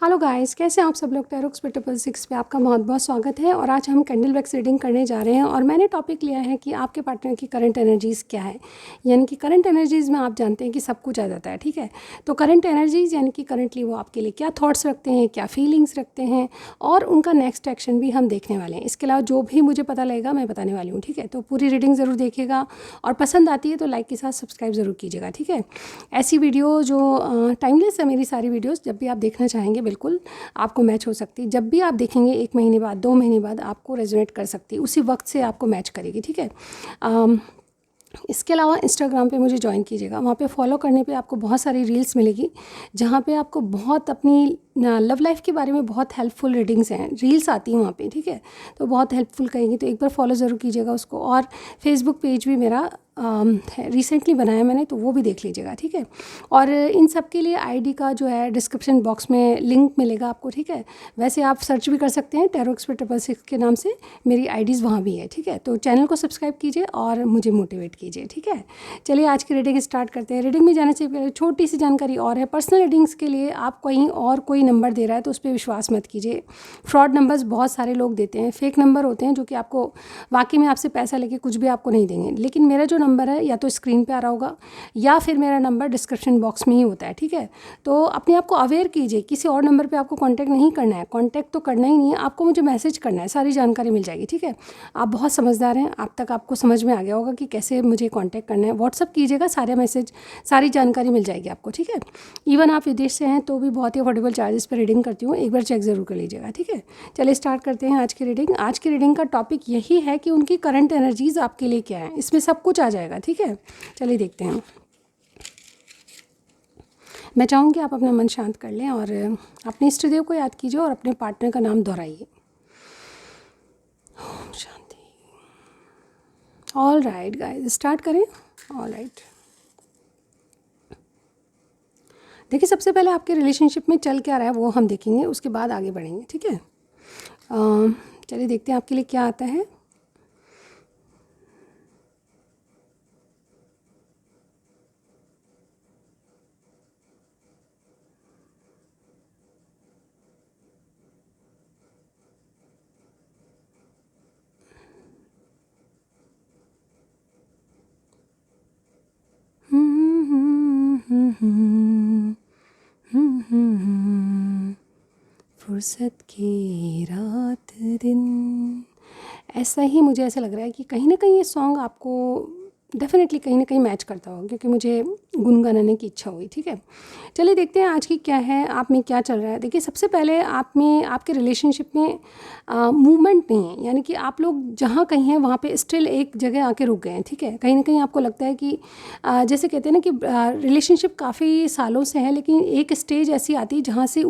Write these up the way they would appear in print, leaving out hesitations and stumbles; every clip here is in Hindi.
हेलो गाइस, कैसे हैं आप सब लोग। टैरो एक्सपर्ट 6 पे आपका बहुत बहुत स्वागत है। और आज हम कैंडल वैक्स रीडिंग करने जा रहे हैं और मैंने टॉपिक लिया है कि आपके पार्टनर की करंट एनर्जीज़ क्या है। यानी कि करंट एनर्जीज़ में आप जानते हैं कि सब कुछ आ जाता है, ठीक है। तो करंट एनर्जीज़ यानी कि करंटली वो आपके लिए क्या थॉट्स रखते हैं, क्या फीलिंग्स रखते हैं और उनका नेक्स्ट एक्शन भी हम देखने वाले हैं। इसके अलावा जो भी मुझे पता लगेगा मैं बताने वाली हूँ, ठीक है। तो पूरी रीडिंग ज़रूर देखिएगा और पसंद आती है तो लाइक के साथ सब्सक्राइब ज़रूर कीजिएगा, ठीक है। ऐसी वीडियो जो टाइमलेस है, मेरी सारी वीडियोज़ जब भी आप देखना चाहेंगे बिल्कुल आपको मैच हो सकती है। जब भी आप देखेंगे 1 महीने बाद, 2 महीने बाद आपको रेजोनेट कर सकती है, उसी वक्त से आपको मैच करेगी, ठीक है। इसके अलावा इंस्टाग्राम पे मुझे ज्वाइन कीजिएगा। वहाँ पे फॉलो करने पे आपको बहुत सारी रील्स मिलेगी जहाँ पे आपको बहुत अपनी लव लाइफ के बारे में बहुत हेल्पफुल रीडिंग्स हैं, रील्स आती हैं वहाँ पे, ठीक है। तो बहुत हेल्पफुल कहेंगी, तो एक बार फॉलो ज़रूर कीजिएगा उसको। और फेसबुक पेज भी मेरा रिसेंटली बनाया मैंने, तो वो भी देख लीजिएगा, ठीक है। और इन सब के लिए आईडी का जो है डिस्क्रिप्शन बॉक्स में लिंक मिलेगा आपको, ठीक है। वैसे आप सर्च भी कर सकते हैं टैरो एक्सपर्ट 6 के नाम से, मेरी आईडीज़ वहाँ भी है, ठीक है। तो चैनल को सब्सक्राइब कीजिए और मुझे मोटिवेट कीजिए, ठीक है। चलिए आज की रीडिंग स्टार्ट करते हैं। रीडिंग में जाने से पहले छोटी सी जानकारी और है। पर्सनल रीडिंग्स के लिए आप कहीं और कोई नंबर दे रहा है तो उस पर विश्वास मत कीजिए। फ्रॉड नंबर्स बहुत सारे लोग देते हैं, फेक नंबर होते हैं जो कि आपको वाकई में आपसे पैसा लेके कुछ भी आपको नहीं देंगे। लेकिन मेरा जो नंबर है या तो स्क्रीन पे आ रहा होगा या फिर मेरा नंबर डिस्क्रिप्शन बॉक्स में ही होता है, ठीक है। तो अपने आप को अवेयर कीजिए, किसी और नंबर पे आपको कांटेक्ट नहीं करना है, कांटेक्ट तो करना ही नहीं है, आपको मुझे मैसेज करना है, सारी जानकारी मिल जाएगी, ठीक है। आप बहुत समझदार हैं, अब तक आपको समझ में आ गया होगा कि कैसे मुझे कांटेक्ट करना है। व्हाट्सअप कीजिएगा, सारे मैसेज सारी जानकारी मिल जाएगी आपको, ठीक है। इवन आप विदेश से हैं तो भी बहुत ही अफोर्डेबल चार्जेस पर रीडिंग करती हूँ, एक बार चेक ज़रूर कर लीजिएगा, ठीक है। चलिए स्टार्ट करते हैं आज की रीडिंग। आज की रीडिंग का टॉपिक यही है कि उनकी करंट एनर्जीज़ आपके लिए क्या है, इसमें सब कुछ आ जाएगा, ठीक है। चलिए देखते हैं। मैं चाहूँगी आप अपना मन शांत कर लें और अपने इष्ट देव को याद कीजिए और अपने पार्टनर का नाम दोहराइए। Om Shanti. All right guys, start करें। ऑल राइट, देखिए सबसे पहले आपके रिलेशनशिप में चल क्या रहा है वो हम देखेंगे, उसके बाद आगे बढ़ेंगे, ठीक है। चलिए देखते हैं आपके लिए क्या आता है। फुर्सत की रात दिन, ऐसा ही मुझे ऐसा लग रहा है कि कहीं ना कहीं ये सॉन्ग आपको डेफिनेटली कहीं ना कहीं मैच करता होगा, क्योंकि मुझे गुनगुनाने की इच्छा हुई, ठीक है। चलिए देखते हैं आज की क्या है, आप में क्या चल रहा है। देखिए सबसे पहले आप में आपके रिलेशनशिप में मूवमेंट नहीं है, यानी कि आप लोग जहाँ कहीं हैं वहाँ पे स्टिल एक जगह आके रुक गए हैं, ठीक है। कहीं ना कहीं आपको लगता है कि जैसे कहते हैं ना कि रिलेशनशिप काफ़ी सालों से है, लेकिन एक स्टेज ऐसी आती है जहाँ से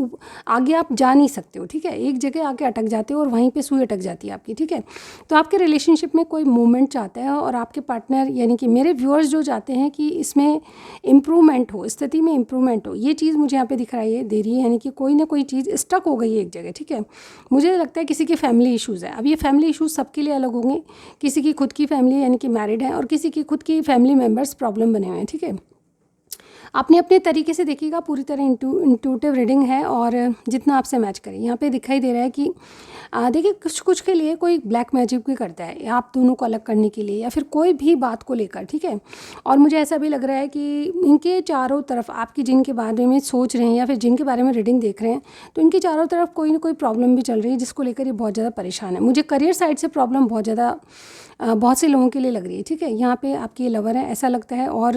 आगे आप जा नहीं सकते हो, ठीक है। एक जगह आके अटक जाते हो और वहीं पे सुई अटक जाती है आपकी, ठीक है। तो आपके रिलेशनशिप में कोई मूवमेंट चाहता है और आपके पार्टनर यानी कि मेरे व्यूअर्स जो चाहते हैं कि इसमें इम्प्रूवमेंट हो, स्थिति में इम्प्रूवमेंट हो, ये चीज़ मुझे यहाँ पे दिख रही है, दे रही है। यानी कि कोई ना कोई चीज़ स्टक हो गई है एक जगह, ठीक है। मुझे लगता है किसी के फैमिली इश्यूज़ है। अब ये फैमिली इश्यूज़ सबके लिए अलग होंगे, किसी की खुद की फैमिली यानी कि मैरिड है और किसी की खुद की फैमिली मेम्बर्स प्रॉब्लम बने हुए हैं, ठीक है। अपने अपने तरीके से देखिएगा, पूरी तरह इंट्यूटिव रीडिंग है और जितना आपसे मैच करें। यहाँ पे दिखाई दे रहा है कि देखिए कुछ कुछ के लिए कोई ब्लैक मैजिक भी करता है आप दोनों को अलग करने के लिए या फिर कोई भी बात को लेकर, ठीक है। और मुझे ऐसा भी लग रहा है कि इनके चारों तरफ आपकी जिनके बारे में सोच रहे हैं या फिर जिनके बारे में रीडिंग देख रहे हैं, तो इनके चारों तरफ कोई ना कोई प्रॉब्लम भी चल रही है जिसको लेकर ये बहुत ज़्यादा परेशान है। मुझे करियर साइड से प्रॉब्लम बहुत ज़्यादा बहुत से लोगों के लिए लग रही है, ठीक है। यहाँ पे आपकी लवर है ऐसा लगता है और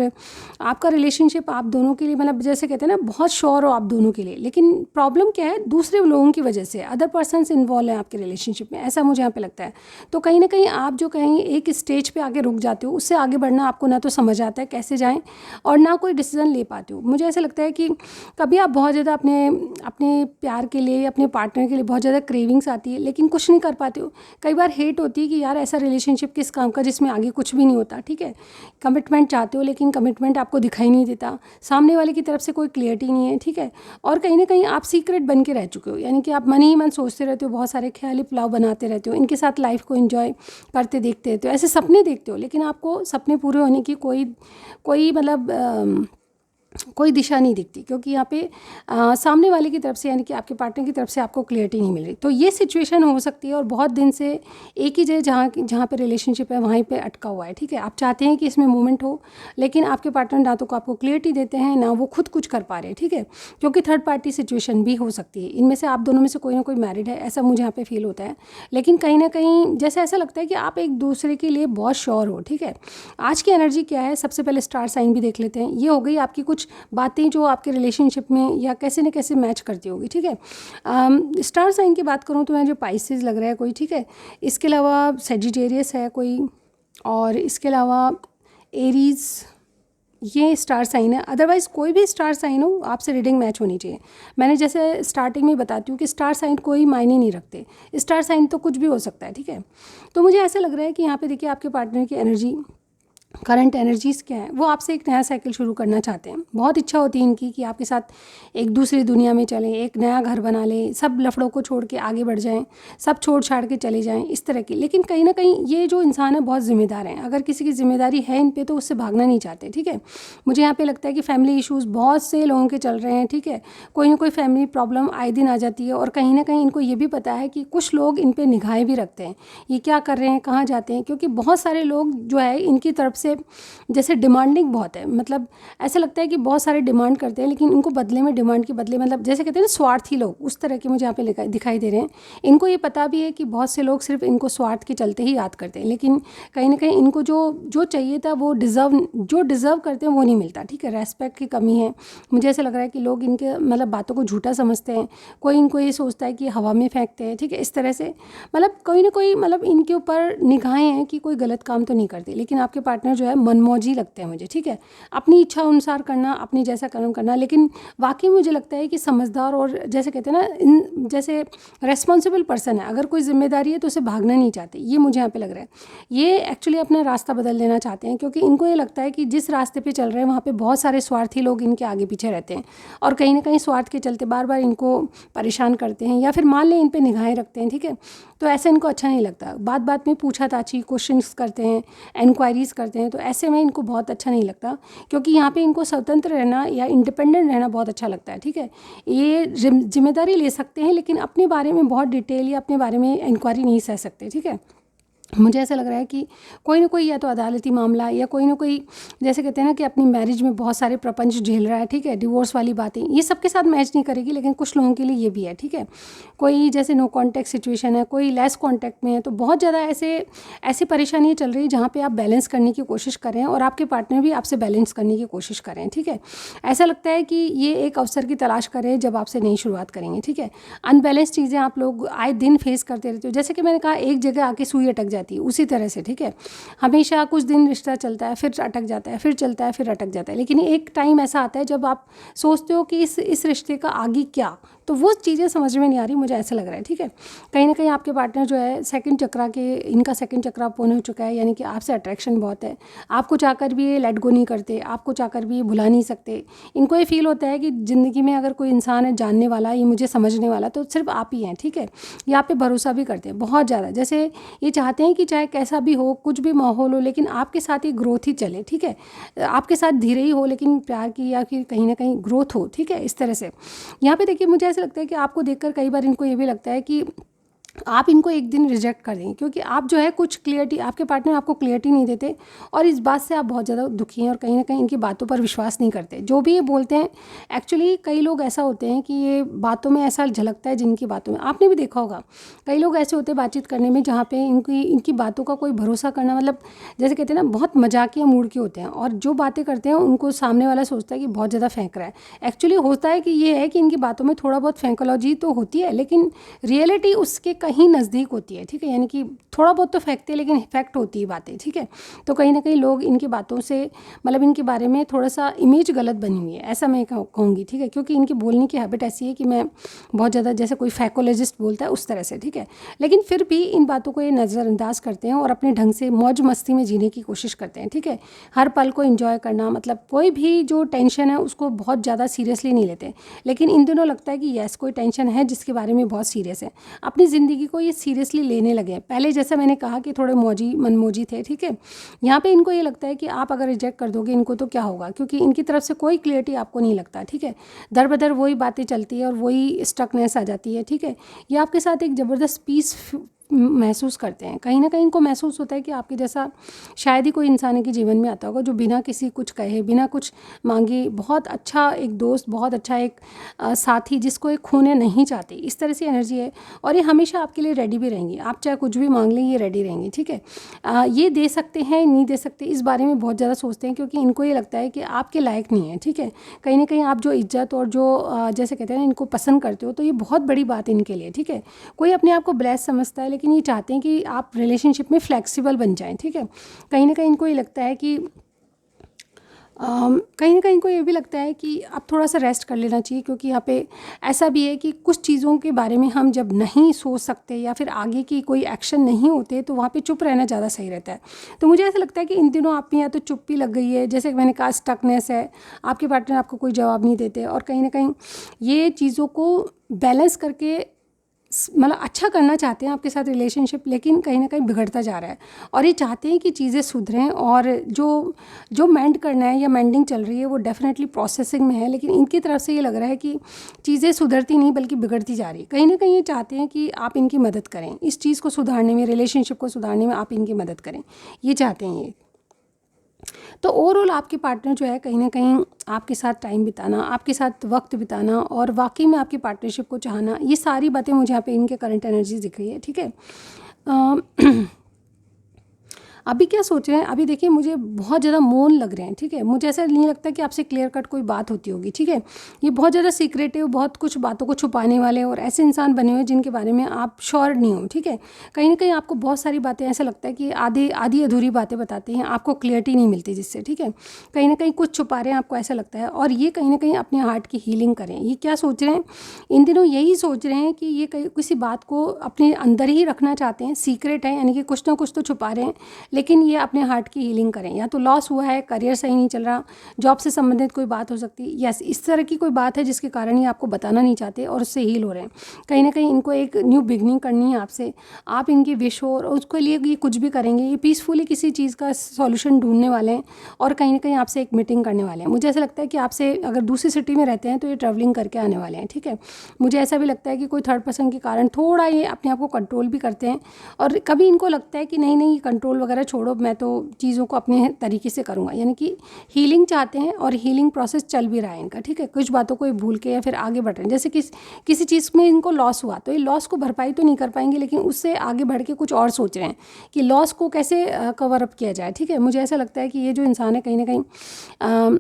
आपका रिलेशनशिप आप दोनों के लिए मतलब जैसे कहते हैं ना बहुत श्योर हो आप दोनों के लिए, लेकिन प्रॉब्लम क्या है दूसरे लोगों की वजह से, अदर पर्सन्स इन्वॉल्व हैं आपके रिलेशनशिप में, ऐसा मुझे यहाँ पे लगता है। तो कहीं ना कहीं आप जो कहीं एक स्टेज पे आगे रुक जाते हो, उससे आगे बढ़ना आपको ना तो समझ आता है कैसे जाएं और ना कोई डिसीजन ले पाते हो। मुझे ऐसा लगता है कि कभी आप बहुत ज़्यादा अपने अपने प्यार के लिए अपने पार्टनर के लिए बहुत ज़्यादा क्रेविंग्स आती है लेकिन कुछ नहीं कर पाते हो। कई बार हेट होती है कि यार ऐसा रिलेशनशिप किस काम का जिसमें आगे कुछ भी नहीं होता, ठीक है। कमिटमेंट चाहते हो लेकिन कमिटमेंट आपको दिखाई नहीं देता, सामने वाले की तरफ से कोई क्लियरिटी नहीं है, ठीक है। और कहीं ना कहीं आप सीक्रेट बन के रह चुके हो, यानी कि आप मन ही मन सोचते रहते हो, बहुत सारे ख्याली पुलाव बनाते रहते हो, इनके साथ लाइफ को एंजॉय करते देखते रहते हो, ऐसे सपने देखते हो, लेकिन आपको सपने पूरे होने की कोई मतलब कोई दिशा नहीं दिखती, क्योंकि यहाँ पे सामने वाले की तरफ से यानी कि आपके पार्टनर की तरफ से आपको क्लियरिटी नहीं मिल रही। तो ये सिचुएशन हो सकती है और बहुत दिन से एक ही जगह जहाँ पे रिलेशनशिप है वहीं पे अटका हुआ है, ठीक है। आप चाहते हैं कि इसमें मूवमेंट हो, लेकिन आपके पार्टनर ना तो आपको क्लियरिटी देते हैं, ना वो खुद कुछ कर पा रहे हैं, ठीक है। क्योंकि थर्ड पार्टी सिचुएशन भी हो सकती है, इनमें से आप दोनों में से कोई ना कोई मैरिड है, ऐसा मुझे यहाँ पे फील होता है। लेकिन कहीं ना कहीं जैसे ऐसा लगता है कि आप एक दूसरे के लिए बहुत श्योर हो, ठीक है। आज की एनर्जी क्या है, सबसे पहले स्टार साइन भी देख लेते हैं। ये हो गई आपकी कुछ बातें जो आपके रिलेशनशिप में या कैसे न कैसे मैच करती होगी, ठीक है। स्टार साइन की बात करूँ तो मैं जो पाइसेस लग रहा है कोई, ठीक है। इसके अलावा सेजिटेरियस है कोई, और इसके अलावा एरीज, ये स्टार साइन है। अदरवाइज़ कोई भी स्टार साइन हो, आपसे रीडिंग मैच होनी चाहिए। मैंने जैसे स्टार्टिंग में बताती हूँ कि स्टार साइन कोई मायने नहीं रखते, स्टार साइन तो कुछ भी हो सकता है, ठीक है। तो मुझे ऐसा लग रहा है कि यहाँ पे देखिए आपके पार्टनर की एनर्जी, करंट एनर्जीज़ क्या है, वो आपसे एक नया साइकिल शुरू करना चाहते हैं। बहुत इच्छा होती है इनकी कि आपके साथ एक दूसरी दुनिया में चलें, एक नया घर बना लें, सब लफड़ों को छोड़ के आगे बढ़ जाएं, सब छोड़ छाड़ के चले जाएं, इस तरह की। लेकिन कहीं ना कहीं ये जो इंसान है बहुत ज़िम्मेदार हैं, अगर किसी की जिम्मेदारी है इन पे तो उससे भागना नहीं चाहते, ठीक है। मुझे यहाँ पे लगता है कि फैमिली इशूज़ बहुत से लोगों के चल रहे हैं, ठीक है। कोई ना कोई फैमिली प्रॉब्लम आए दिन आ जाती है, और कहीं ना कहीं इनको ये भी पता है कि कुछ लोग इन पर निगाहें भी रखते हैं, ये क्या कर रहे हैं, कहाँ जाते हैं। क्योंकि बहुत सारे लोग जो है इनकी तरफ से जैसे डिमांडिंग बहुत है, मतलब ऐसा लगता है कि बहुत सारे डिमांड करते हैं, लेकिन इनको बदले में, डिमांड के बदले, मतलब जैसे कहते हैं ना स्वार्थी लोग, उस तरह के मुझे यहाँ पे दिखाई दे रहे हैं। इनको ये पता भी है कि बहुत से लोग सिर्फ इनको स्वार्थ के चलते ही याद करते हैं, लेकिन कहीं ना कहीं इनको जो चाहिए था, वो डिज़र्व करते हैं वो नहीं मिलता, ठीक है। रेस्पेक्ट की कमी है। मुझे ऐसा लग रहा है कि लोग इनके मतलब बातों को झूठा समझते हैं, कोई इनको ये सोचता है कि हवा में फेंकते हैं, ठीक है। इस तरह से मतलब कोई ना कोई, मतलब इनके ऊपर निगाहें हैं कि कोई गलत काम तो नहीं करते। लेकिन आपके पार्टनर जो है मनमौजी लगते हैं मुझे, ठीक है। अपनी इच्छा अनुसार करना, अपनी जैसा कर्म करना, लेकिन वाकई मुझे लगता है कि समझदार और जैसे कहते हैं ना, इन जैसे रेस्पॉन्सिबल पर्सन है। अगर कोई जिम्मेदारी है तो उसे भागना नहीं चाहते, ये मुझे यहाँ पे लग रहा है। ये एक्चुअली अपना रास्ता बदल लेना चाहते हैं, क्योंकि इनको ये लगता है कि जिस रास्ते पे चल रहे हैं वहाँ पे बहुत सारे स्वार्थी लोग इनके आगे पीछे रहते हैं, और कहीं ना कहीं स्वार्थ के चलते बार बार इनको परेशान करते हैं, या फिर मान लें इन पर निगाहें रखते हैं, ठीक है। तो ऐसे इनको अच्छा नहीं लगता। बात बात में पूछा-ताछी, क्वेश्चंस करते हैं, इंक्वायरीज़ करते हैं, तो ऐसे में इनको बहुत अच्छा नहीं लगता, क्योंकि यहाँ पे इनको स्वतंत्र रहना या इंडिपेंडेंट रहना बहुत अच्छा लगता है, ठीक है। ये जिम्मेदारी ले सकते हैं, लेकिन अपने बारे में बहुत डिटेल या अपने बारे में इंक्वायरी नहीं सह सकते, ठीक है। मुझे ऐसा लग रहा है कि कोई ना कोई या तो अदालती मामला, या कोई ना कोई जैसे कहते हैं ना कि अपनी मैरिज में बहुत सारे प्रपंच झेल रहा है, ठीक है। डिवोर्स वाली बातें ये सबके साथ मैच नहीं करेगी, लेकिन कुछ लोगों के लिए ये भी है, ठीक है। कोई जैसे नो कॉन्टैक्ट सिचुएशन है, कोई लेस कॉन्टैक्ट में है, तो बहुत ज़्यादा ऐसी परेशानियाँ चल रही है जहाँ पर आप बैलेंस करने की कोशिश करें, और आपके पार्टनर भी आपसे बैलेंस करने की कोशिश करें, ठीक है। ऐसा लगता है कि ये एक अवसर की तलाश करें जब आपसे नई शुरुआत करेंगे, ठीक है। अनबैलेंस चीज़ें आप लोग आए दिन फेस करते रहते हो, जैसे कि मैंने कहा एक जगह आके सुई अटक जाती है, उसी तरह से, ठीक है। हमेशा कुछ दिन रिश्ता चलता है, फिर अटक जाता है, फिर चलता है, फिर अटक जाता है, लेकिन एक टाइम ऐसा आता है जब आप सोचते हो कि इस रिश्ते का आगे क्या, तो वो चीज़ें समझ में नहीं आ रही, मुझे ऐसा लग रहा है, ठीक है। कहीं ना कहीं आपके पार्टनर जो है सेकंड चक्रा के, इनका सेकंड चक्रा ओपन हो चुका है, यानी कि आपसे अट्रैक्शन बहुत है। आपको चाहकर भी ये लेट गो नहीं करते, आपको चाहकर भी ये भुला नहीं सकते। इनको ये फील होता है कि ज़िंदगी में अगर कोई इंसान है जानने वाला, ये मुझे समझने वाला, तो सिर्फ आप ही हैं, ठीक है। ये आप पे भरोसा भी करते हैं बहुत ज़्यादा, जैसे ये चाहते हैं कि चाहे कैसा भी हो, कुछ भी माहौल हो, लेकिन आपके साथ ये ग्रोथ ही चले, ठीक है। आपके साथ धीरे ही हो, लेकिन प्यार की या फिर कहीं ना कहीं ग्रोथ हो, ठीक है। इस तरह से यहाँ पे देखिए मुझे ऐसा लगता है कि आपको देखकर कई बार इनको ये भी लगता है कि आप इनको एक दिन रिजेक्ट कर देंगे, क्योंकि आप जो है कुछ क्लियरिटी, आपके पार्टनर आपको क्लियरिटी नहीं देते, और इस बात से आप बहुत ज़्यादा दुखी हैं, और कहीं ना कहीं इनकी बातों पर विश्वास नहीं करते। जो भी ये बोलते हैं, एक्चुअली कई लोग ऐसा होते हैं कि ये बातों में ऐसा झलकता है, जिनकी बातों में आपने भी देखा होगा, कई लोग ऐसे होते हैं बातचीत करने में जहाँ पे इनकी बातों का कोई भरोसा करना, मतलब जैसे कहते हैं ना बहुत मजाकिया मूड के होते हैं, और जो बातें करते हैं उनको सामने वाला सोचता है कि बहुत ज़्यादा फेंक रहा है। एक्चुअली होता है कि ये है कि इनकी बातों में थोड़ा बहुत फेंकोलॉजी तो होती है, लेकिन रियलिटी उसके कहीं नज़दीक होती है, ठीक है। यानी कि थोड़ा बहुत तो फेंकते हैं, लेकिन इफेक्ट होती है बातें, ठीक है। तो कहीं ना कहीं लोग इनकी बातों से, मतलब इनके बारे में थोड़ा सा इमेज गलत बनी हुई है, ऐसा मैं कहूँगी, ठीक है। क्योंकि इनकी बोलने की हैबिट ऐसी है कि मैं बहुत ज़्यादा, जैसे कोई फैकोलॉजिस्ट बोलता है उस तरह से, ठीक है। लेकिन फिर भी इन बातों को ये नज़रअंदाज करते हैं और अपने ढंग से मौज मस्ती में जीने की कोशिश करते हैं, ठीक है। हर पल को एंजॉय करना, मतलब कोई भी जो टेंशन है उसको बहुत ज़्यादा सीरियसली नहीं लेते, लेकिन इन दिनों लगता है कि यस कोई टेंशन है जिसके बारे में बहुत सीरियस है। अपनी ज़िंदगी ज़िंदगी को ये सीरियसली लेने लगे हैं। पहले जैसा मैंने कहा कि थोड़े मनमौजी थे, ठीक है। यहाँ पे इनको ये लगता है कि आप अगर रिजेक्ट कर दोगे इनको तो क्या होगा, क्योंकि इनकी तरफ से कोई क्लियरिटी आपको नहीं लगता, ठीक है। दर बदर वही बातें चलती है और वही स्टकनेस आ जाती है, ठीक है। ये आपके साथ एक ज़बरदस्त पीस महसूस करते हैं। कहीं ना कहीं इनको महसूस होता है कि आपके जैसा शायद ही कोई इंसान के जीवन में आता होगा जो बिना किसी कुछ कहे, बिना कुछ मांगे, बहुत अच्छा एक दोस्त, बहुत अच्छा एक साथी जिसको एक खोने नहीं चाहते, इस तरह से एनर्जी है। और ये हमेशा आपके लिए रेडी भी रहेंगी, आप चाहे कुछ भी मांग लें ये रेडी रहेंगी, ठीक है। ये दे सकते हैं नहीं दे सकते इस बारे में बहुत ज़्यादा सोचते हैं, क्योंकि इनको ये लगता है कि आपके लायक नहीं है, ठीक है। कहीं ना कहीं आप जो इज्जत और जो जैसे कहते हैं ना इनको पसंद करते हो, तो ये बहुत बड़ी बात है इनके लिए, ठीक है। कोई अपने आप को ब्लेस समझता है, लेकिन ये चाहते हैं कि आप रिलेशनशिप में फ्लेक्सिबल बन जाएं, ठीक है। कहीं ना कहीं इनको ये लगता है कि कहीं ना कहीं इनको ये भी लगता है कि अब थोड़ा सा रेस्ट कर लेना चाहिए, क्योंकि यहाँ पे ऐसा भी है कि कुछ चीज़ों के बारे में हम जब नहीं सोच सकते या फिर आगे की कोई एक्शन नहीं होते तो वहाँ पे चुप रहना ज़्यादा सही रहता है। तो मुझे ऐसा लगता है कि इन दिनों आप में या तो चुप्पी लग गई है, जैसे मैंने कहा स्टकनेस है, आपके पार्टनर आपको कोई जवाब नहीं देते, और कहीं ना कहीं ये चीज़ों को बैलेंस करके मतलब अच्छा करना चाहते हैं आपके साथ रिलेशनशिप, लेकिन कहीं ना कहीं बिगड़ता जा रहा है। और ये चाहते हैं कि चीज़ें सुधरें, और जो जो मेंड करना है या मेंडिंग चल रही है वो डेफिनेटली प्रोसेसिंग में है, लेकिन इनकी तरफ से ये लग रहा है कि चीज़ें सुधरती नहीं बल्कि बिगड़ती जा रही है। कहीं ना कहीं ये चाहते हैं कि आप इनकी मदद करें, इस चीज़ को सुधारने में, रिलेशनशिप को सुधारने में आप इनकी मदद करें, ये चाहते हैं ये। तो ओवरऑल आपके पार्टनर जो है कहीं ना कहीं आपके साथ टाइम बिताना, आपके साथ वक्त बिताना और वाकई में आपकी पार्टनरशिप को चाहना, ये सारी बातें मुझे यहाँ पे इनके करंट एनर्जी दिख रही है, ठीक है। अभी क्या सोच रहे हैं, अभी देखिए मुझे बहुत ज़्यादा मौन लग रहे हैं, ठीक है। मुझे ऐसा नहीं लगता कि आपसे क्लियर कट कोई बात होती होगी, ठीक है। ये बहुत ज़्यादा सीक्रेटिव, बहुत कुछ बातों को छुपाने वाले और ऐसे इंसान बने हुए जिनके बारे में आप श्योर नहीं हो, ठीक है। कहीं ना कहीं आपको बहुत सारी बातें ऐसा लगता है कि आधी अधूरी बातें बताते हैं, आपको क्लियरिटी नहीं मिलती जिससे, ठीक है। कहीं ना कहीं कुछ छुपा रहे हैं, आपको ऐसा लगता है। और ये कहीं ना कहीं अपने हार्ट की हीलिंग करें, ये क्या सोच रहे हैं इन दिनों, यही सोच रहे हैं कि ये किसी बात को अपने अंदर ही रखना चाहते हैं, सीक्रेट है, यानी कि कुछ ना कुछ तो छुपा रहे हैं, लेकिन ये अपने हार्ट की हीलिंग करें। या तो लॉस हुआ है, करियर सही नहीं चल रहा, जॉब से संबंधित कोई बात हो सकती है, यस इस तरह की कोई बात है जिसके कारण ये आपको बताना नहीं चाहते और उससे हील हो रहे हैं। कहीं ना कहीं इनको एक न्यू बिगनिंग करनी है आपसे, आप इनकी विश हो और उसके लिए ये कुछ भी करेंगे, ये पीसफुली किसी चीज़ का सॉल्यूशन ढूंढने वाले हैं और कहीं ना कहीं आपसे एक मीटिंग करने वाले हैं। मुझे ऐसा लगता है कि आपसे अगर दूसरी सिटी में रहते हैं तो ये ट्रैवलिंग करके आने वाले हैं, ठीक है। मुझे ऐसा भी लगता है कि कोई थर्ड पर्सन के कारण थोड़ा ये अपने आप को कंट्रोल भी करते हैं, और कभी इनको लगता है कि नहीं नहीं कंट्रोल वगैरह छोड़ो, मैं तो चीज़ों को अपने तरीके से करूँगा, यानी कि हीलिंग चाहते हैं और हीलिंग प्रोसेस चल भी रहा है इनका, ठीक है। कुछ बातों को ये भूल के या फिर आगे बढ़ रहे हैं, जैसे किसी चीज़ में इनको लॉस हुआ तो ये लॉस को भरपाई तो नहीं कर पाएंगे, लेकिन उससे आगे बढ़ के कुछ और सोच रहे हैं कि लॉस को कैसे कवर अप किया जाए, ठीक है। मुझे ऐसा लगता है कि ये जो इंसान है कहीं ना कहीं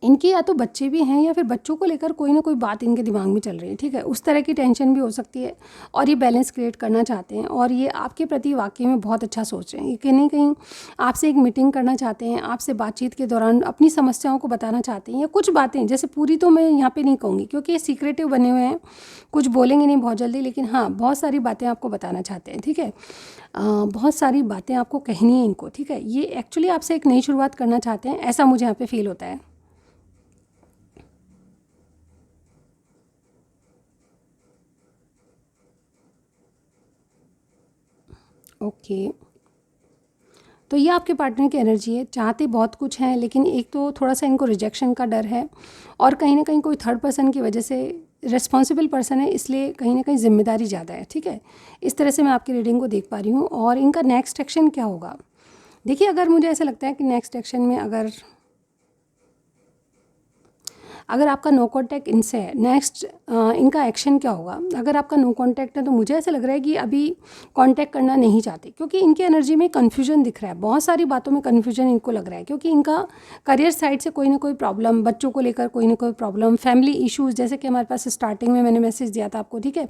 इनके या तो बच्चे भी हैं या फिर बच्चों को लेकर कोई ना कोई बात इनके दिमाग में चल रही है, ठीक है। उस तरह की टेंशन भी हो सकती है, और ये बैलेंस क्रिएट करना चाहते हैं, और ये आपके प्रति वाकई में बहुत अच्छा सोच रहे हैं। ये कहीं ना कहीं आपसे एक मीटिंग करना चाहते हैं, आपसे बातचीत के दौरान अपनी समस्याओं को बताना चाहते हैं, या कुछ बातें, जैसे पूरी तो मैं यहाँ पर नहीं कहूँगी क्योंकि ये सीक्रेटिव बने हुए हैं, कुछ बोलेंगे नहीं बहुत जल्दी, लेकिन हाँ बहुत सारी बातें आपको बताना चाहते हैं, ठीक है। बहुत सारी बातें आपको कहनी है इनको, ठीक है। ये एक्चुअली आपसे एक नई शुरुआत करना चाहते हैं, ऐसा मुझे यहाँ पे फील होता है। ओके, तो ये आपके पार्टनर की एनर्जी है, चाहते बहुत कुछ हैं, लेकिन एक तो थोड़ा सा इनको रिजेक्शन का डर है, और कहीं ना कहीं कोई थर्ड पर्सन की वजह से, रिस्पॉन्सिबल पर्सन है इसलिए कहीं ना कहीं जिम्मेदारी ज़्यादा है, ठीक है। इस तरह से मैं आपकी रीडिंग को देख पा रही हूँ। और इनका नेक्स्ट एक्शन क्या होगा, देखिए अगर मुझे ऐसा लगता है कि नेक्स्ट एक्शन में अगर आपका नो कॉन्टैक्ट इनसे है, नेक्स्ट इनका एक्शन क्या होगा। अगर आपका नो कॉन्टैक्ट है तो मुझे ऐसा लग रहा है कि अभी कॉन्टैक्ट करना नहीं चाहते, क्योंकि इनकी एनर्जी में कन्फ्यूजन दिख रहा है, बहुत सारी बातों में कन्फ्यूजन इनको लग रहा है, क्योंकि इनका करियर साइड से कोई ना कोई प्रॉब्लम, बच्चों को लेकर कोई ना कोई प्रॉब्लम, फैमिली इशूज़, जैसे कि हमारे पास स्टार्टिंग में मैंने मैसेज दिया था आपको, ठीक है।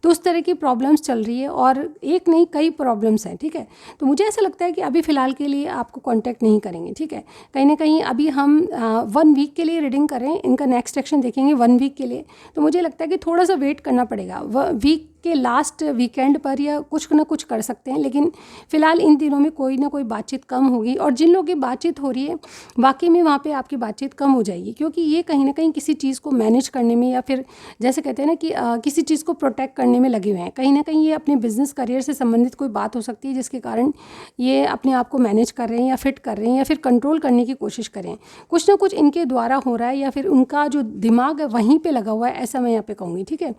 तो उस तरह की प्रॉब्लम्स चल रही है, और एक नहीं कई प्रॉब्लम्स हैं, ठीक है। तो मुझे ऐसा लगता है कि अभी फ़िलहाल के लिए आपको कॉन्टैक्ट नहीं करेंगे, ठीक है। कहीं ना कहीं अभी हम 1 वीक के लिए रीडिंग करें, इनका नेक्स्ट एक्शन देखेंगे 1 वीक के लिए, तो मुझे लगता है कि थोड़ा सा वेट करना पड़ेगा। वीक के लास्ट वीकेंड पर या कुछ ना कुछ कर सकते हैं, लेकिन फ़िलहाल इन दिनों में कोई ना कोई बातचीत कम होगी। और जिन लोगों की बातचीत हो रही है वाकई में वहाँ पे आपकी बातचीत कम हो जाएगी, क्योंकि ये कहीं ना कहीं किसी चीज़ को मैनेज करने में या फिर जैसे कहते हैं ना कि किसी चीज़ को प्रोटेक्ट करने में लगे हुए हैं। कहीं ना कहीं ये अपने बिजनेस करियर से संबंधित कोई बात हो सकती है जिसके कारण ये अपने आप को मैनेज कर रहे हैं या फिट कर रहे हैं या फिर कंट्रोल करने की कोशिश करें। कुछ ना कुछ इनके द्वारा हो रहा है या फिर उनका जो दिमाग है वहीं पे लगा हुआ है, ऐसा मैं यहाँ पे कहूँगी। ठीक है,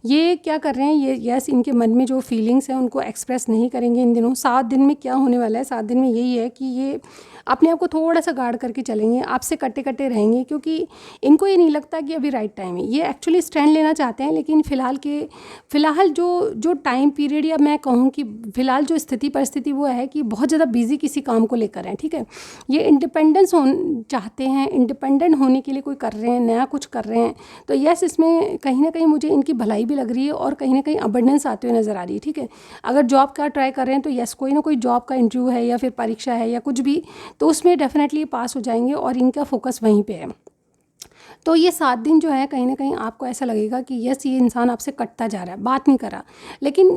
ये क्या कर रहे हैं, ये यस इनके मन में जो फीलिंग्स हैं उनको एक्सप्रेस नहीं करेंगे इन दिनों। 7 दिन में क्या होने वाला है, 7 दिन में यही है कि ये अपने आप को थोड़ा सा गार्ड करके चलेंगे, आपसे कटे कटे रहेंगे, क्योंकि इनको ये नहीं लगता कि अभी राइट टाइम है। ये एक्चुअली स्टैंड लेना चाहते हैं, लेकिन फ़िलहाल जो टाइम पीरियड या मैं कहूँ कि फ़िलहाल जो स्थिति परिस्थिति वो है कि बहुत ज़्यादा बिजी किसी काम को लेकर हैं। ठीक है, ये इंडिपेंडेंस चाहते हैं, इंडिपेंडेंट होने के लिए कोई कर रहे हैं, नया कुछ कर रहे हैं। तो यस, इसमें कहीं ना कहीं मुझे इनकी भलाई भी लग रही है और कहीं ना कहीं अबंडेंस आते हुए नज़र आ रही है। ठीक है, अगर जॉब का ट्राई कर रहे हैं तो यस कोई ना कोई जॉब का इंटरव्यू है या फिर परीक्षा है या कुछ भी, तो उसमें डेफिनेटली पास हो जाएंगे और इनका फोकस वहीं पे है। तो ये 7 दिन जो है कहीं ना कहीं आपको ऐसा लगेगा कि यस ये इंसान आपसे कटता जा रहा है, बात नहीं कर रहा, लेकिन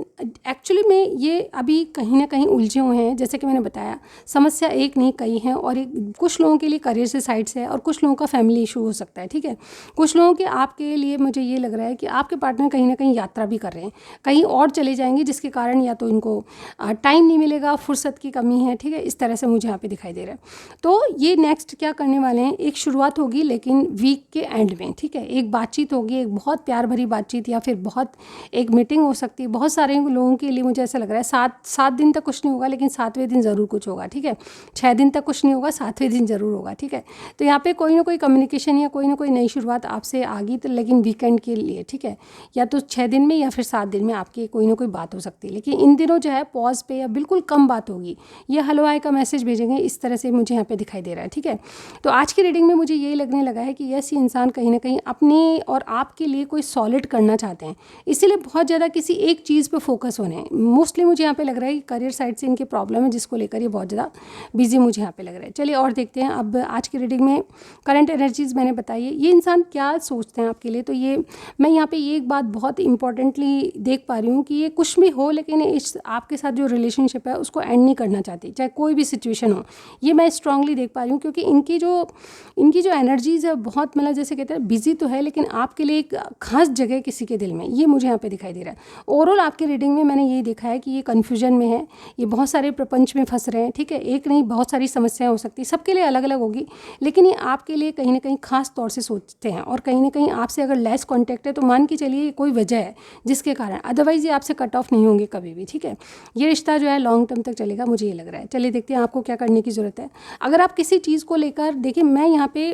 एक्चुअली में ये अभी कहीं ना कहीं उलझे हुए हैं। जैसे कि मैंने बताया, समस्या एक नहीं कई हैं, और एक कुछ लोगों के लिए करियर से साइड से है और कुछ लोगों का फैमिली इशू हो सकता है। ठीक है, कुछ लोगों के आपके लिए मुझे ये लग रहा है कि आपके पार्टनर कहीं ना कहीं यात्रा भी कर रहे हैं, कहीं और चले जाएंगे, जिसके कारण या तो इनको टाइम नहीं मिलेगा, फुर्सत की कमी है। ठीक है, इस तरह से मुझे यहाँ पे दिखाई दे रहा है। तो ये नेक्स्ट क्या करने वाले हैं, एक शुरुआत होगी लेकिन वीक के एंड में। ठीक है, एक बातचीत होगी, एक बहुत प्यार भरी बातचीत या फिर बहुत एक मीटिंग हो सकती है। बहुत सारे लोगों के लिए मुझे ऐसा लग रहा है 7 दिन तक कुछ नहीं होगा, लेकिन 7वें दिन ज़रूर कुछ होगा। ठीक है, 6 दिन तक कुछ नहीं होगा, 7वें दिन ज़रूर होगा। ठीक है, तो यहाँ पे कोई ना कोई कम्युनिकेशन या कोई ना कोई नई शुरुआत आपसे आ गई, तो लेकिन वीकेंड के लिए। ठीक है, या तो 6 दिन में या फिर 7 दिन में आपकी कोई ना कोई बात हो सकती है, लेकिन इन दिनों जो है पॉज पे या बिल्कुल कम बात होगी। ये हलवाई का मैसेज भेजेंगे, इस तरह से मुझे यहाँ पे दिखाई दे रहा है। ठीक है, तो आज की रीडिंग में मुझे यही लगने लगा है कि यस ये इंसान कहीं ना कहीं अपने और आपके लिए कोई सॉलिड करना चाहते हैं, इसीलिए बहुत ज़्यादा किसी एक चीज़ पे फोकस होने हैं। मोस्टली मुझे यहाँ पे लग रहा है कि करियर साइड से इनके प्रॉब्लम है, जिसको लेकर ये बहुत ज़्यादा बिजी मुझे यहाँ पे लग रहा है। चलिए और देखते हैं अब आज की रीडिंग में करंट एनर्जीज़ मैंने बताई है, ये इंसान क्या सोचते हैं आपके लिए। तो ये मैं यहाँ पे ये एक बात बहुत इंपॉर्टेंटली देख पा रही हूँ कि ये कुछ भी हो, लेकिन इस आपके साथ जो रिलेशनशिप है उसको एंड नहीं करना चाहती, चाहे कोई भी सिचुएशन हो। ये मैं स्ट्रांगली देख पा रही हूँ, क्योंकि इनकी जो एनर्जीज़ है बहुत, मतलब जैसे कहते हैं बिजी तो है, लेकिन आपके लिए एक खास जगह किसी के दिल में, ये मुझे यहाँ पे दिखाई दे रहा है। ओवरऑल आपकी रीडिंग में मैंने यही देखा है कि ये कन्फ्यूजन में है, ये बहुत सारे प्रपंच में फंस रहे हैं। ठीक है, एक नहीं बहुत सारी समस्याएं हो सकती, सबके लिए अलग अलग होगी, लेकिन ये आपके लिए कहीं ना कहीं खास तौर से सोचते हैं। और कहीं ना कहीं आपसे अगर लेस कॉन्टैक्ट है तो मान के चलिए कोई वजह है जिसके कारण, अदरवाइज़ ये आपसे कट ऑफ नहीं होंगे कभी भी। ठीक है, ये रिश्ता जो है लॉन्ग टर्म तक चलेगा, मुझे ये लग रहा है। चलिए देखते हैं आपको क्या करने की ज़रूरत है। अगर आप किसी चीज़ को लेकर, देखिए मैं यहाँ पे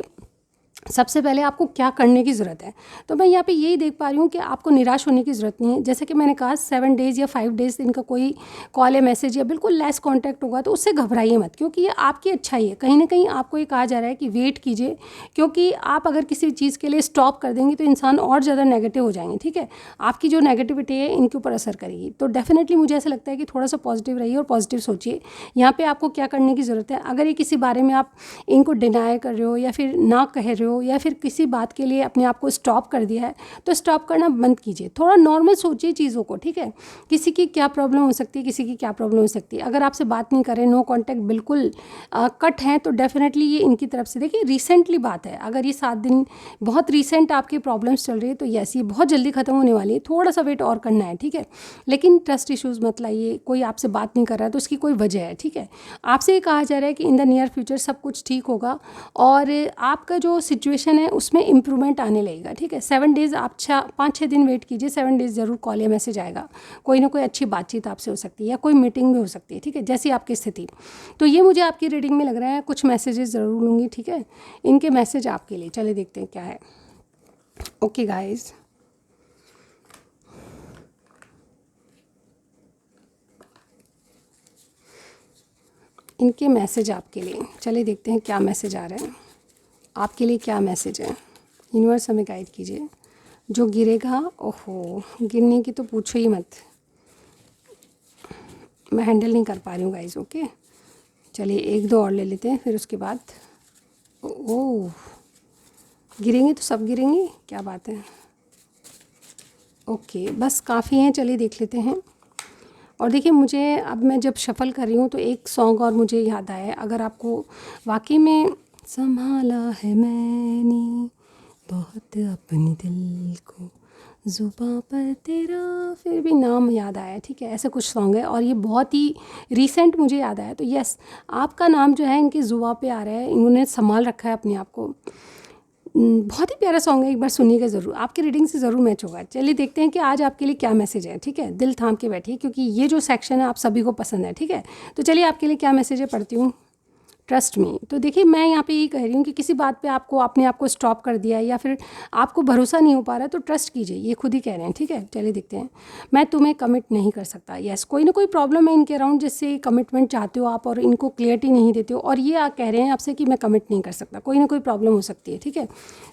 सबसे पहले आपको क्या करने की ज़रूरत है, तो मैं यहाँ पे यही देख पा रही हूँ कि आपको निराश होने की ज़रूरत नहीं है। जैसे कि मैंने कहा 7 डेज़ या 5 डेज़ इनका कोई कॉल या मैसेज या बिल्कुल लेस कांटेक्ट होगा, तो उससे घबराइए मत, क्योंकि ये आपकी अच्छाई है। कहीं ना कहीं आपको ये कहा जा रहा है कि वेट कीजिए, क्योंकि आप अगर किसी चीज़ के लिए स्टॉप कर देंगे तो इंसान और ज़्यादा नेगेटिव हो जाएंगे। ठीक है, आपकी जो नेगेटिविटी है इनके ऊपर असर करेगी। तो डेफिनेटली मुझे ऐसा लगता है कि थोड़ा सा पॉजिटिव रहिए और पॉजिटिव सोचिए। यहाँ पर आपको क्या करने की ज़रूरत है, अगर ये किसी बारे में आप इनको डिनाई कर रहे हो या फिर ना कह रहे हो या फिर किसी बात के लिए अपने आप को स्टॉप कर दिया है, तो स्टॉप करना बंद कीजिए। थोड़ा नॉर्मल सोचिए चीज़ों को। ठीक है, किसी की क्या प्रॉब्लम हो सकती है, किसी की क्या प्रॉब्लम हो सकती है। अगर आपसे बात नहीं करें, नो कांटेक्ट, बिल्कुल कट हैं, तो डेफिनेटली ये इनकी तरफ से, देखिए रिसेंटली बात है, अगर ये 7 दिन बहुत रिसेंट आपकी प्रॉब्लम्स चल रही है तो यस ये बहुत जल्दी ख़त्म होने वाली है, थोड़ा सा वेट और करना है। ठीक है, लेकिन ट्रस्ट इश्यूज़ मत लाइए, कोई आपसे बात नहीं कर रहा है तो उसकी कोई वजह है। ठीक है, आपसे ये कहा जा रहा है कि इन द नियर फ्यूचर सब कुछ ठीक होगा और आपका जो सिचुएशन है उसमें इम्प्रूवमेंट आने लगेगा। ठीक है, 7 डेज़ आप 5-6 दिन वेट कीजिए, 7 डेज़ ज़रूर कॉल या मैसेज आएगा, कोई ना कोई अच्छी बातचीत आपसे हो सकती है या कोई मीटिंग भी हो सकती है। ठीक है, जैसी आपकी स्थिति। तो ये मुझे आपकी रीडिंग में लग रहा है, कुछ मैसेजेस ज़रूर लूँगी। ठीक है, इनके मैसेज आपके लिए, चले देखते हैं क्या है। ओके गाइज, इनके मैसेज आपके लिए, चलिए देखते हैं क्या मैसेज आ रहे हैं आपके लिए, क्या मैसेज है। यूनिवर्स हमें गाइड कीजिए। जो गिरेगा, ओहो गिरने की तो पूछो ही मत, मैं हैंडल नहीं कर पा रही हूँ गाइज। ओके चलिए 1-2 और ले लेते हैं, फिर उसके बाद ओह गिरेंगे तो सब गिरेंगे, क्या बात है। ओके, बस काफ़ी हैं, चलिए देख लेते हैं। और देखिए मुझे अब मैं जब शफ़ल कर रही हूँ तो एक सॉन्ग और मुझे याद आया, अगर आपको वाकई में संभाला है मैंने बहुत अपने दिल को, ज़ुबां पर तेरा फिर भी नाम याद आया, ठीक है, ऐसा कुछ सॉन्ग है और ये बहुत ही रीसेंट मुझे याद आया। तो यस, आपका नाम जो है इनकी ज़ुबां पे आ रहा है, इन्होंने संभाल रखा है अपने आप को। बहुत ही प्यारा सॉन्ग है, एक बार सुनिएगा ज़रूर, आपकी रीडिंग से ज़रूर मैच होगा। चलिए देखते हैं कि आज आपके लिए क्या मैसेज है, ठीक है। दिल थाम के बैठिए क्योंकि ये जो सेक्शन है आप सभी को पसंद है, ठीक है। तो चलिए आपके लिए क्या मैसेज है, पढ़ती हूँ। Trust me. तो देखिए मैं यहाँ पे यही कह रही हूँ कि किसी बात पे आपको अपने आप को स्टॉप कर दिया है या फिर आपको भरोसा नहीं हो पा रहा है तो ट्रस्ट कीजिए, ये खुद ही कह रहे हैं, ठीक है। चलिए देखते हैं। मैं तुम्हें कमिट नहीं कर सकता। यस, कोई ना कोई प्रॉब्लम है इनके अराउंड जिससे कमिटमेंट चाहते हो आप और इनको क्लियरिटी नहीं देते हो, और ये कह रहे हैं आपसे कि मैं कमिट नहीं कर सकता, कोई ना कोई प्रॉब्लम हो सकती है, ठीक है।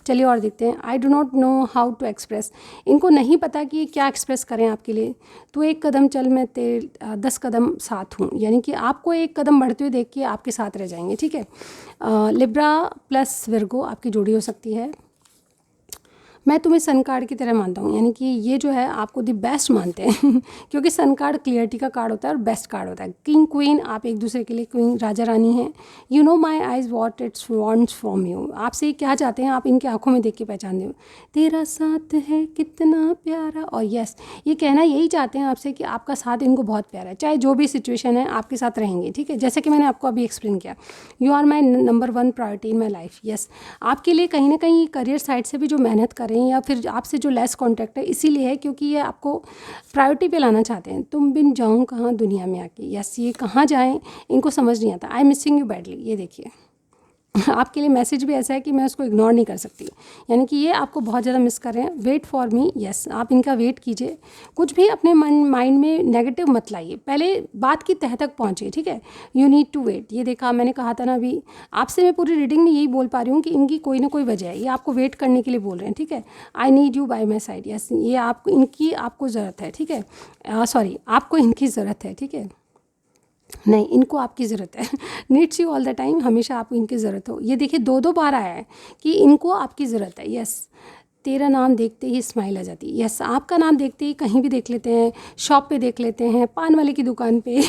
चलिए और देखते हैं। I do not know how to express. इनको नहीं पता कि क्या एक्सप्रेस करें आपके लिए। तो एक कदम चल, मैं 10 कदम साथ हूँ, यानी कि आपको एक कदम बढ़ते हुए देख के आपके साथ रह जाएंगे, ठीक है। लिब्रा प्लस विर्गो आपकी जोड़ी हो सकती है। मैं तुम्हें सन कार्ड की तरह मानता हूँ, यानी कि ये जो है आपको द बेस्ट मानते हैं क्योंकि सन कार्ड क्लियरिटी का कार्ड होता है और बेस्ट कार्ड होता है। किंग क्वीन, आप एक दूसरे के लिए क्वीन, राजा रानी हैं। You know my eyes what it's wants from you. आपसे क्या चाहते हैं आप इनकी आंखों में देख के पहचानते हो। तेरा साथ है कितना प्यारा। और यस, ये कहना यही चाहते हैं आपसे कि आपका साथ इनको बहुत प्यारा है, चाहे जो भी सिचुएशन है आपके साथ रहेंगे, ठीक है। जैसे कि मैंने आपको अभी एक्सप्लेन किया, you are my number 1 priority in my life. Yes, आपके लिए कहीं ना कहीं करियर साइड से भी जो मेहनत करें या फिर आपसे जो लेस कॉन्टैक्ट है इसीलिए है क्योंकि ये आपको प्रायोरिटी पे लाना चाहते हैं। तुम बिन जाऊँ कहाँ दुनिया में आके। यस, ये कहाँ जाएं इनको समझ नहीं आता। I missing you badly. ये देखिए आपके लिए मैसेज भी ऐसा है कि मैं उसको इग्नोर नहीं कर सकती, यानी कि ये आपको बहुत ज़्यादा मिस कर रहे हैं। Wait for me. यस, आप इनका वेट कीजिए। कुछ भी अपने माइंड में नेगेटिव मत लाइए, पहले बात की तह तक पहुँचिए, ठीक है। You need to wait. ये देखा, मैंने कहा था ना अभी आपसे, मैं पूरी रीडिंग में यही बोल पा रही हूँ कि इनकी कोई ना कोई वजह है, ये आपको वेट करने के लिए बोल रहे हैं, ठीक है। I need you bye my side. Yes, ये आप इनकी आपको ज़रूरत है, ठीक है। सॉरी, आपको इनकी ज़रूरत है, ठीक है, नहीं, इनको आपकी ज़रूरत है needs you all the time, हमेशा आपको इनकी ज़रूरत हो। ये देखिए 2 बार आया है कि इनको आपकी ज़रूरत है। यस, तेरा नाम देखते ही स्माइल आ जाती है। यस, आपका नाम देखते ही कहीं भी देख लेते हैं, शॉप पे देख लेते हैं, पान वाले की दुकान पे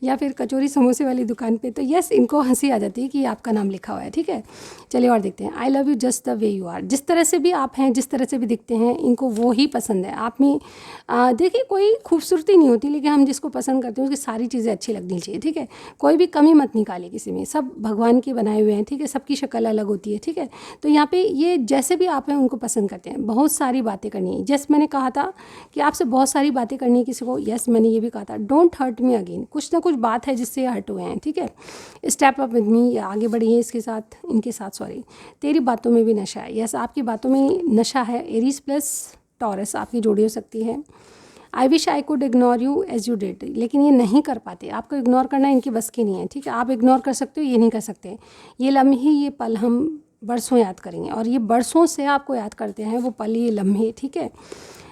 या फिर कचौरी समोसे वाली दुकान पे, तो यस इनको हंसी आ जाती है कि आपका नाम लिखा हुआ है, ठीक है। चलिए और देखते हैं। I love you just the way you are. जिस तरह से भी आप हैं, जिस तरह से भी दिखते हैं, इनको वो ही पसंद है आप में। देखिए कोई खूबसूरती नहीं होती, लेकिन हम जिसको पसंद करते हैं उसकी सारी चीज़ें अच्छी लगनी चाहिए, ठीक है। कोई भी कमी मत निकालिए किसी में, सब भगवान के बनाए हुए हैं, ठीक है। सबकी शक्ल अलग होती है, ठीक है। तो यहाँ पे ये जैसे भी आप हैं उनको पसंद करते हैं। बहुत सारी बातें करनी है। जस्ट मैंने कहा था कि आपसे बहुत सारी बातें करनी है किसी को। यस, मैंने ये भी कहा था डोंट हर्ट मी अगेन। कुछ ना कुछ बात है जिससे हर्ट हुए हैं, ठीक है। स्टेप अप विद मी, आगे बढ़िए इसके साथ, इनके साथ, सॉरी। तेरी बातों में भी नशा है। यस, आपकी बातों में नशा है। एरीज प्लस टॉरस आपकी जोड़ी हो सकती है। I wish I could ignore you as you did. लेकिन ये नहीं कर पाते, आपको इग्नोर करना इनकी बस की नहीं है, ठीक है। आप इग्नोर कर सकते हो, ये नहीं कर सकते। ये लम्हे, ये पल हम बरसों याद करेंगे, और ये बरसों से आपको याद करते हैं वो पल, ये लम्हे, ठीक है।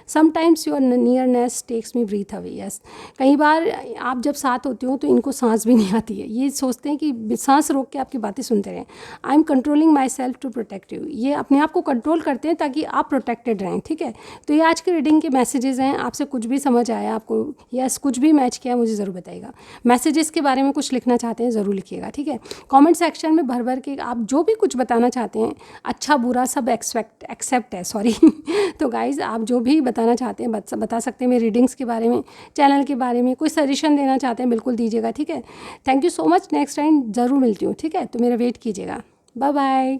Sometimes your nearness takes me breath away. Yes, कई बार आप जब साथ होते हो तो इनको सांस भी नहीं आती है, ये सोचते हैं कि सांस रोक के आपकी बातें सुनते रहें। I am controlling my self to protect you. ये अपने आप को कंट्रोल करते हैं ताकि आप प्रोटेक्टेड रहें, ठीक है। तो ये आज के रीडिंग के मैसेजेस हैं। आपसे कुछ भी समझ आया आपको, यस कुछ भी मैच किया, मुझे ज़रूर बताइएगा। मैसेजेस के बारे में कुछ लिखना चाहते हैं ज़रूर लिखिएगा, ठीक है। कमेंट सेक्शन में भर भर के आप जो भी कुछ बताना चाहते हैं, अच्छा बुरा सब एक्सेप्ट है, सॉरी तो गाइज़ आप जो भी बताना चाहते हैं बता सकते हैं। मेरी रीडिंग्स के बारे में, चैनल के बारे में, कोई सजेशन देना चाहते हैं बिल्कुल दीजिएगा, ठीक है। Thank you so much. Next time ज़रूर मिलती हूँ, ठीक है। तो मेरा वेट कीजिएगा। Bye bye.